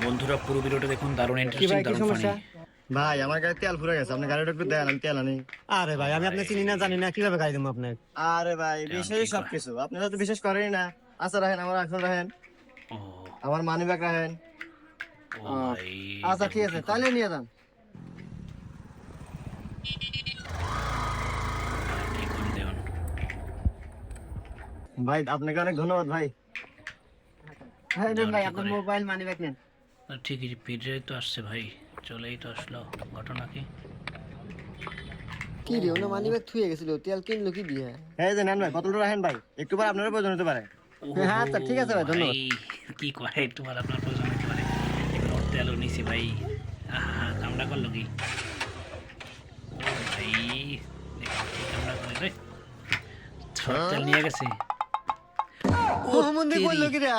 বন্ধুরা পুরো ভিডিওটা দেখুন, দারুণ কি ইন্টারেস্টিং, ভাই, কি দারুণ ফানি। সমস্যা? ভাই আমার গাড়ি তেল ফুরে গেছে, আপনি গাড়িটা একটু দেন, আমি তেল আনি। আরে ভাই, আমি আপনাকে চিনি না, জানি না, কিভাবে গাড়ি দেবো আপনাকে? আরে ভাই এখন বিশ্বাসই কি কয়? সবকিছু, আপনারা তো বিশ্বাস করেনই না। আচ্ছা রাখেন, আমার এখন রাখেন, ও আমার মানি ব্যাগ রাখেন। ও ভাই, আচ্ছা ঠিক দেখুন আছে, কি করে। তাহলে নিয়ে যান। দেখুন দেখুন। ভাই আপনাকে অনেক ধন্যবাদ ভাই। হ্যাঁ নেন যান ভাই, কি আপনার করে। মোবাইল মানি ব্যাগ নেন। ঠিকই পিঠে তো আসছে ভাই, চলেই তো আসলো। ঘটনা কি? কি রে, ওনা মানি ব্যাগ থুয়ে গেছিল, তেল কিনলো কি দিয়ে? এই যে নেন ভাই, বোতলটা রাখেন ভাই, একটু পর আপনারও প্রয়োজন হতে পারে। হ্যাঁ আচ্ছা ঠিক আছে ভাই, ধন্যবাদ। কি করে তোমার, আপনার প্রয়োজন হতে পারে। এগুলো তেলও নিছি ভাই। আহা, কামড়া করলো কি? ও ভাই, দেখুন কি কামড়া করে রে। সব তেল নিয়ে গেছে। ও মন্দির বললো কি রে?